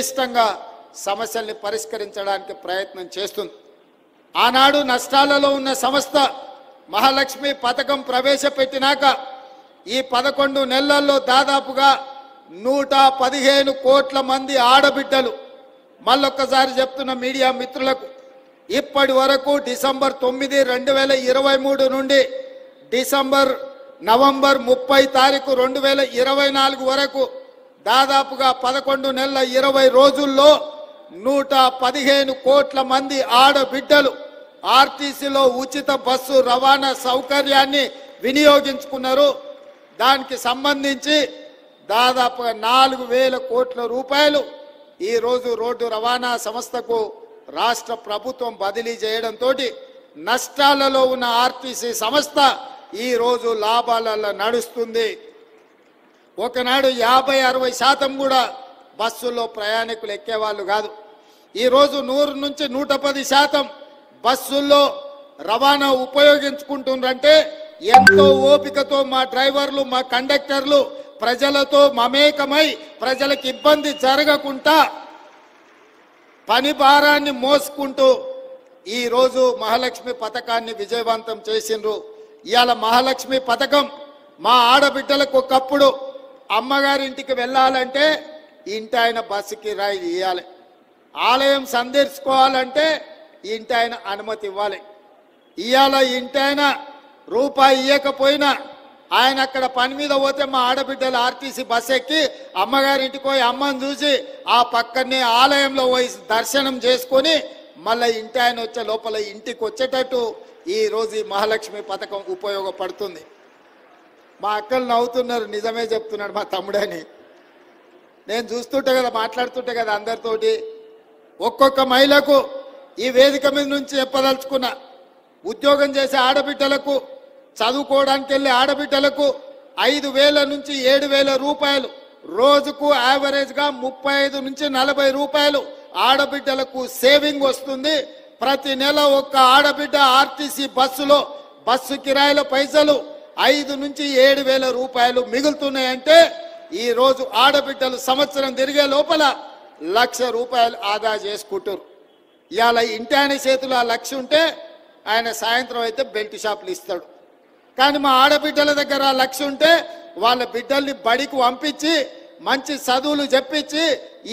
ఇష్టంగా సమస్యల్ని పరిష్కరించడానికి ప్రయత్నం చేస్తుంది. ఆనాడు నష్టాలలో ఉన్న సంస్థ మహాలక్ష్మి పథకం ప్రవేశపెట్టినాక ఈ 11 నెలల్లో దాదాపుగా 115 కోట్ల మంది ఆడబిడ్డలు, మళ్ళొక్కసారి చెప్తున్న మీడియా మిత్రులకు, ఇప్పటి వరకు డిసెంబర్ 9, 2023 నుండి నవంబర్ 30 తారీఖు 2024 వరకు దాదాపుగా 11 నెలల 20 రోజుల్లో 115 కోట్ల మంది ఆడబిడ్డలు ఆర్టీసీలో ఉచిత బస్సు రవాణా సౌకర్యాన్ని వినియోగించుకున్నారు. దానికి సంబంధించి దాదాపుగా 4,000 కోట్ల రూపాయలు ఈరోజు రోడ్డు రవాణా సంస్థకు రాష్ట్ర ప్రభుత్వం బదిలీ చేయడంతో నష్టాలలో ఉన్న ఆర్టీసీ సంస్థ ఈరోజు లాభాలలో నడుస్తుంది. ఒకనాడు 50-60% కూడా బస్సుల్లో ప్రయాణికులు ఎక్కేవాళ్ళు కాదు. ఈరోజు 100 నుంచి 110% బస్సుల్లో రవాణా ఉపయోగించుకుంటుండ్రంటే ఎంతో ఓపికతో మా డ్రైవర్లు, మా కండక్టర్లు ప్రజలతో మమేకమై ప్రజలకు ఇబ్బంది జరగకుండా పని భారాన్ని మోసుకుంటూ ఈరోజు మహాలక్ష్మి పథకాన్ని విజయవంతం చేసిండ్రు. ఇవాళ మహాలక్ష్మి పథకం మా ఆడబిడ్డలకు ఒకప్పుడు అమ్మగారి ఇంటికి వెళ్ళాలంటే ఇంటి ఆయన బస్సు కిరాయి ఇవ్వాలి, ఆలయం సందర్శించుకోవాలంటే ఇంటి ఆయన అనుమతి ఇవ్వాలి. ఇవాళ ఇంటి ఆయన రూపాయి ఇవ్వకపోయినా ఆయన అక్కడ పని మీద పోతే మా ఆడబిడ్డలు ఆర్టీసీ బస్ ఎక్కి అమ్మగారింటికి పోయి అమ్మని చూసి ఆ పక్కనే ఆలయంలో పోయి దర్శనం చేసుకొని మళ్ళీ ఇంటి ఆయన వచ్చే లోపల ఇంటికి వచ్చేటట్టు ఈరోజు ఈ మహాలక్ష్మి పథకం ఉపయోగపడుతుంది. మా అక్కలు నవ్వుతున్నారు, నిజమే చెప్తున్నాడు మా తమ్ముడని. నేను చూస్తుంటే కదా, మాట్లాడుతుంటే కదా అందరితోటి. ఒక్కొక్క మహిళకు ఈ వేదిక మీద నుంచి చెప్పదలుచుకున్న, ఉద్యోగం చేసే ఆడబిడ్డలకు, చదువుకోవడానికి వెళ్ళే ఆడబిడ్డలకు 5,000 నుంచి 7,000 రూపాయలు రోజుకు యావరేజ్గా 35 నుంచి 40 రూపాయలు ఆడబిడ్డలకు సేవింగ్ వస్తుంది. ప్రతి నెల ఒక్క ఆడబిడ్డ ఆర్టీసీ బస్సులో బస్సు కిరాయిల పైసలు 5 నుంచి 7,000 రూపాయలు మిగులుతున్నాయంటే ఈరోజు ఆడబిడ్డలు సంవత్సరం తిరిగే లోపల 1,00,000 రూపాయలు ఆదా చేసుకుంటారు. ఇవాళ ఇంటి ఆయన చేతిలో ఆ 1,00,000 ఉంటే ఆయన సాయంత్రం అయితే బెల్ట్ షాపులు ఇస్తాడు. కానీ మా ఆడబిడ్డల దగ్గర 1,00,000 ఉంటే వాళ్ళ బిడ్డల్ని బడికి పంపించి మంచి చదువులు చెప్పించి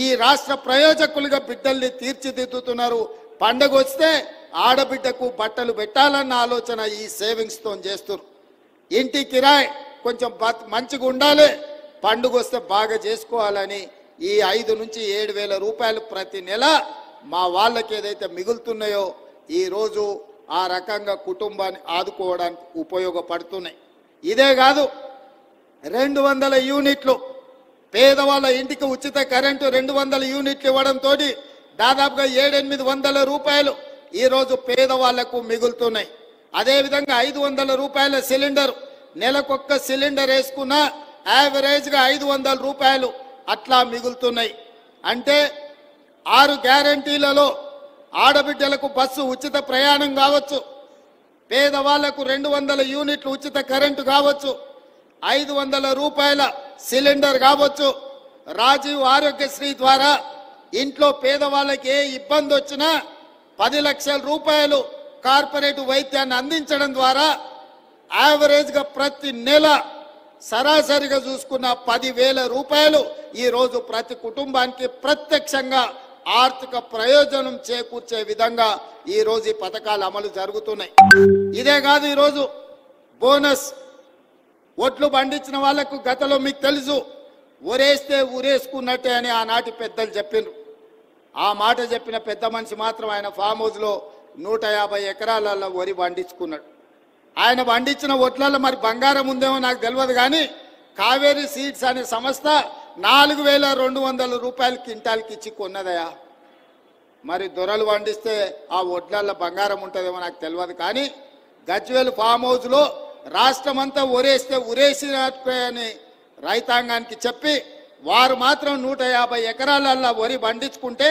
ఈ రాష్ట్ర ప్రయోజకులుగా బిడ్డల్ని తీర్చిదిద్దుతున్నారు. పండగ వస్తే ఆడబిడ్డకు బట్టలు పెట్టాలన్న ఆలోచన ఈ సేవింగ్స్తో చేస్తున్నారు. ఇంటి కిరాయి కొంచెం మంచిగా ఉండాలి, పండుగ వస్తే బాగా చేసుకోవాలని ఈ 5 నుంచి 7,000 రూపాయలు ప్రతి నెల మా వాళ్ళకి ఏదైతే మిగులుతున్నాయో ఈరోజు ఆ రకంగా కుటుంబాన్ని ఆదుకోవడానికి ఉపయోగపడుతున్నాయి. ఇదే కాదు, 200 యూనిట్లు పేదవాళ్ళ ఇంటికి ఉచిత కరెంటు 200 యూనిట్లు ఇవ్వడంతో దాదాపుగా 700-800 రూపాయలు ఈరోజు పేదవాళ్లకు మిగులుతున్నాయి. అదేవిధంగా 500 రూపాయల సిలిండర్, నెలకొక్క సిలిండర్ వేసుకున్న యావరేజ్గా 500 రూపాయలు అట్లా మిగులుతున్నాయి. అంటే 6 గ్యారంటీలలో ఆడబిడ్డలకు బస్సు ఉచిత ప్రయాణం కావచ్చు, పేదవాళ్లకు 200 యూనిట్లు ఉచిత కరెంటు కావచ్చు, 500 రూపాయల సిలిండర్ కావచ్చు, రాజీవ్ ఆరోగ్యశ్రీ ద్వారా ఇంట్లో పేదవాళ్ళకి ఏ ఇబ్బంది వచ్చినా 10 లక్షల రూపాయలు కార్పొరేట్ వైద్యాన్ని అందించడం ద్వారా యావరేజ్గా ప్రతి నెల సరాసరిగా చూసుకున్న 10,000 రూపాయలు ఈరోజు ప్రతి కుటుంబానికి ప్రత్యక్షంగా ఆర్థిక ప్రయోజనం చేకూర్చే విధంగా ఈరోజు ఈ పథకాలు అమలు జరుగుతున్నాయి. ఇదే కాదు, ఈరోజు బోనస్ ఒట్లు పండించిన వాళ్లకు గతంలో మీకు తెలుసు ఊరేస్తే ఊరేసుకున్నట్టే అని ఆనాటి పెద్దలు చెప్పిండ్రు. ఆ మాట చెప్పిన పెద్ద మనిషి మాత్రం ఆయన ఫామ్ హౌస్లో 150 ఎకరాలలో వరి పండించుకున్నాడు. ఆయన పండించిన ఒట్లలో మరి బంగారం ఉందేమో నాకు తెలియదు, కానీ కావేరీ సీడ్స్ అనే సంస్థ 4,200 రూపాయలు క్వింటాల్కి ఇచ్చి కొన్నదయా. మరి దొరలు పండిస్తే ఆ ఒట్లలో బంగారం ఉంటుందేమో నాకు తెలియదు, కానీ గజ్వేల్ ఫామ్ హౌస్లో రాష్ట్రమంతా ఊరేస్తే ఊరేసినట్టే అని రైతాంగానికి చెప్పి వారు మాత్రం 150 ఎకరాలలో వరి పండించుకుంటే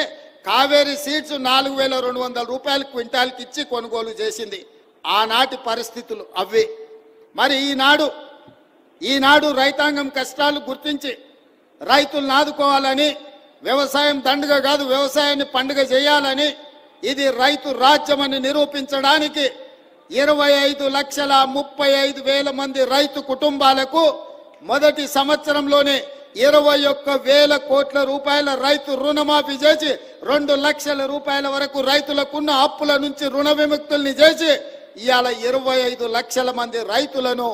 కావేరీ సీడ్స్ 4,200 రూపాయలు క్వింటాల్కి ఇచ్చి కొనుగోలు చేసింది. ఆనాటి పరిస్థితులు అవి. మరి ఈనాడు రైతాంగం కష్టాలు గుర్తించి రైతులను ఆదుకోవాలని వ్యవసాయం దండుగ కాదు, వ్యవసాయాన్ని పండుగ చేయాలని, ఇది రైతు రాజ్యమని నిరూపించడానికి 25,35,000 మంది రైతు కుటుంబాలకు మొదటి సంవత్సరంలోనే 21,000 కోట్ల రూపాయల రైతు రుణమాఫీ చేసి 2 లక్షల రూపాయల వరకు రైతులకున్న అప్పుల నుంచి రుణ విముక్తుల్ని చేసి ఇవాళ 25 లక్షల మంది రైతులను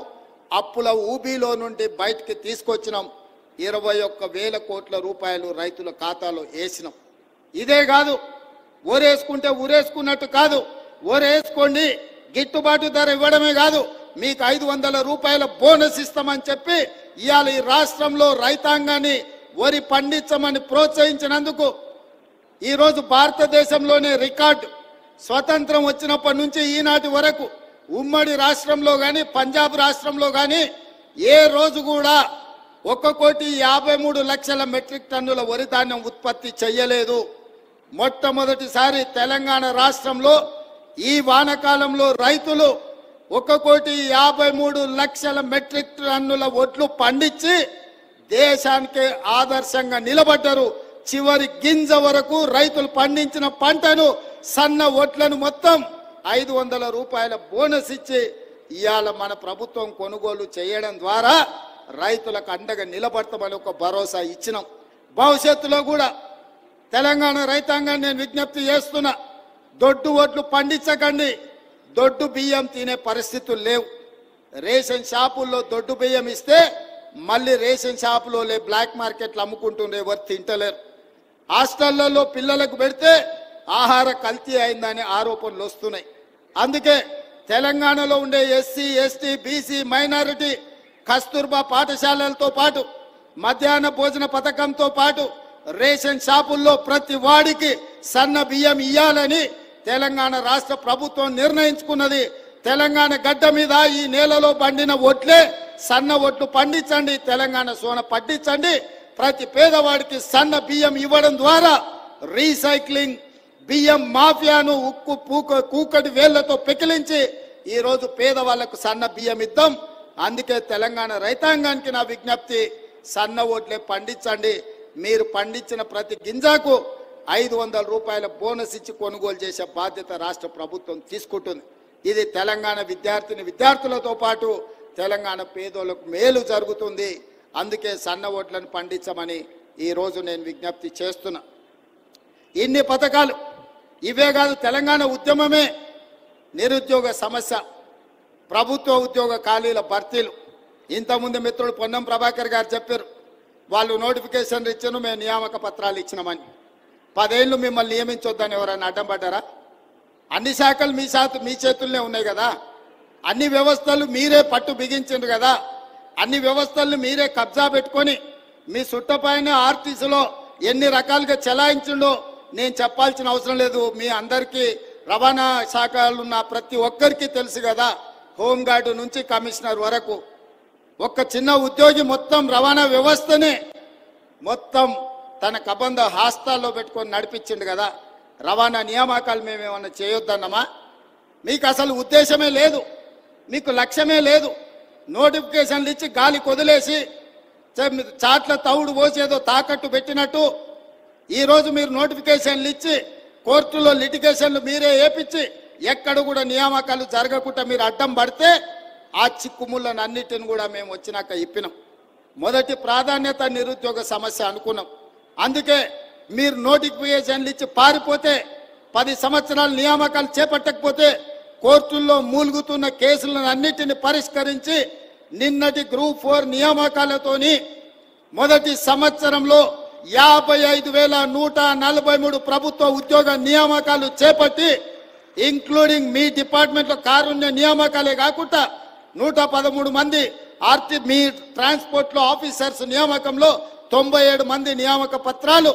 అప్పుల ఊబిలో నుండి బయటికి తీసుకొచ్చినాం. 21,000 కోట్ల రూపాయలు రైతుల ఖాతాలో వేసినాం. ఇదే కాదు, ఓరేసుకుంటే ఊరేసుకున్నట్టు కాదు, ఓరేసుకోండి గిట్టుబాటు ధర ఇవ్వడమే కాదు, మీకు 500 రూపాయల బోనస్ ఇస్తామని చెప్పి ఇవాళ ఈ రాష్ట్రంలో రైతాంగాన్ని వరి పండించమని ప్రోత్సహించినందుకు ఈరోజు భారతదేశంలోనే రికార్డు. స్వతంత్రం వచ్చినప్పటి నుంచి ఈనాటి వరకు ఉమ్మడి రాష్ట్రంలో కానీ పంజాబ్ రాష్ట్రంలో కానీ ఏ రోజు కూడా 1,53,00,000 మెట్రిక్ టన్నుల వరి ధాన్యం ఉత్పత్తి చేయలేదు. మొట్టమొదటిసారి తెలంగాణ రాష్ట్రంలో ఈ వానకాలంలో రైతులు 1,53,00,000 మెట్రిక్ టన్నుల వడ్లు పండించి దేశానికి ఆదర్శంగా నిలబడ్డారు. చివరి గింజ వరకు రైతులు పండించిన పంటను సన్న వడ్లను మొత్తం 500 రూపాయల బోనస్ ఇచ్చి ఇవాళ మన ప్రభుత్వం కొనుగోలు చేయడం ద్వారా రైతులకు అండగా నిలబడతామని ఒక భరోసా ఇచ్చినాం. భవిష్యత్తులో కూడా తెలంగాణ రైతాంగాన్ని నేను విజ్ఞప్తి చేస్తున్నా, దొడ్డు వడ్లు పండించకండి, దొడ్డు బియ్యం తినే పరిస్థితులు లేవు. రేషన్ షాపుల్లో దొడ్డు బియ్యం ఇస్తే మళ్ళీ రేషన్ షాపులో బ్లాక్ మార్కెట్లు అమ్ముకుంటుండే, ఎవరు తింటలేరు. హాస్టళ్లలో పిల్లలకు పెడితే ఆహార కల్తీ అయిందని ఆరోపణలు వస్తున్నాయి. అందుకే తెలంగాణలో ఉండే SC, ST, BC, minority Kasturba పాఠశాలలతో పాటు మధ్యాహ్న భోజన పథకంతో పాటు రేషన్ షాపుల్లో ప్రతి వాడికి సన్న బియ్యం ఇయ్యాలని తెలంగాణ రాష్ట్ర ప్రభుత్వం నిర్ణయించుకున్నది. తెలంగాణ గడ్డ మీద ఈ నేలలో పండిన వడ్లే సన్న వడ్లు పండించండి, తెలంగాణ సోన పండించండి. ప్రతి పేదవాడికి సన్న బియ్యం ఇవ్వడం ద్వారా రీసైక్లింగ్ బియ్యం మాఫియాను ఉక్కు కూకటి వేళ్లతో పెకిలించి ఈరోజు పేదవాళ్లకు సన్న బియ్యం ఇద్దాం. అందుకే తెలంగాణ రైతాంగానికి నా విజ్ఞప్తి, సన్న వడ్లే పండించండి. మీరు పండించిన ప్రతి గింజకు 500 రూపాయల బోనస్ ఇచ్చి కొనుగోలు చేసే బాధ్యత రాష్ట్ర ప్రభుత్వం తీసుకుంటుంది. ఇది తెలంగాణ విద్యార్థులతో పాటు తెలంగాణ పేదోళ్లకు మేలు జరుగుతుంది. అందుకే సన్న వడ్లను పండించమని ఈరోజు నేను విజ్ఞప్తి చేస్తున్నా. ఇన్ని పథకాలు ఇవే కాదు, తెలంగాణ ఉద్యమమే నిరుద్యోగ సమస్య, ప్రభుత్వ ఉద్యోగ ఖాళీల భర్తీలు. ఇంతకుముందు మిత్రుడు పొన్నం ప్రభాకర్ గారు చెప్పారు, వాళ్ళు నోటిఫికేషన్లు ఇచ్చాను, మేము నియామక పత్రాలు ఇచ్చినామని. 10 ఏళ్ళు మిమ్మల్ని నియమించొద్దని ఎవరైనా అడ్డం పడ్డారా? అన్ని శాఖలు మీ చేతుల్లోనే ఉన్నాయి కదా, అన్ని వ్యవస్థలు మీరే పట్టు బిగించిండ్రు కదా, అన్ని వ్యవస్థలను మీరే కబ్జా పెట్టుకొని మీ సుట్టపైన ఆర్టీసీలో ఎన్ని రకాలుగా చెలాయించిండో నేను చెప్పాల్సిన అవసరం లేదు. మీ అందరికీ రవాణా శాఖలు ఉన్న ప్రతి ఒక్కరికి తెలుసు కదా, హోంగార్డు నుంచి కమిషనర్ వరకు ఒక్క చిన్న ఉద్యోగి మొత్తం రవాణా వ్యవస్థనే మొత్తం తన కబంధ హాస్తాల్లో పెట్టుకొని నడిపించిండు కదా. రవాణా నియామకాలు మేమేమన్నా చేయొద్దన్నమా? మీకు అసలు ఉద్దేశమే లేదు, మీకు లక్ష్యమే లేదు. నోటిఫికేషన్లు ఇచ్చి గాలి కొదిలేసి చాట్ల తౌడు పోసేదో తాకట్టు పెట్టినట్టు ఈరోజు మీరు నోటిఫికేషన్లు ఇచ్చి కోర్టులో లిటిగేషన్లు మీరే ఏపించి ఎక్కడ కూడా నియామకాలు జరగకుండా మీరు అడ్డం పడితే ఆ చిక్కుముళ్ళను అన్నిటిని కూడా మేము వచ్చినాక ఇప్పినాం. మొదటి ప్రాధాన్యత నిరుద్యోగ సమస్య అనుకున్నాం. అందుకే మీరు నోటిఫికేషన్లు ఇచ్చి పారిపోతే 10 సంవత్సరాలు నియామకాలు చేపట్టకపోతే కోర్టుల్లో మూలుగుతున్న కేసులను అన్నిటిని పరిష్కరించి నిన్నటి గ్రూప్ 4 నియామకాలతోని మొదటి సంవత్సరంలో 55,143 ప్రభుత్వ ఉద్యోగ నియామకాలు చేపట్టి ఇంక్లూడింగ్ మీ డిపార్ట్మెంట్లో కారుణ్య నియామకాలే కాకుండా 113 మంది మీ ట్రాన్స్పోర్ట్లో ఆఫీసర్స్ నియామకంలో 97 మంది నియామక పత్రాలు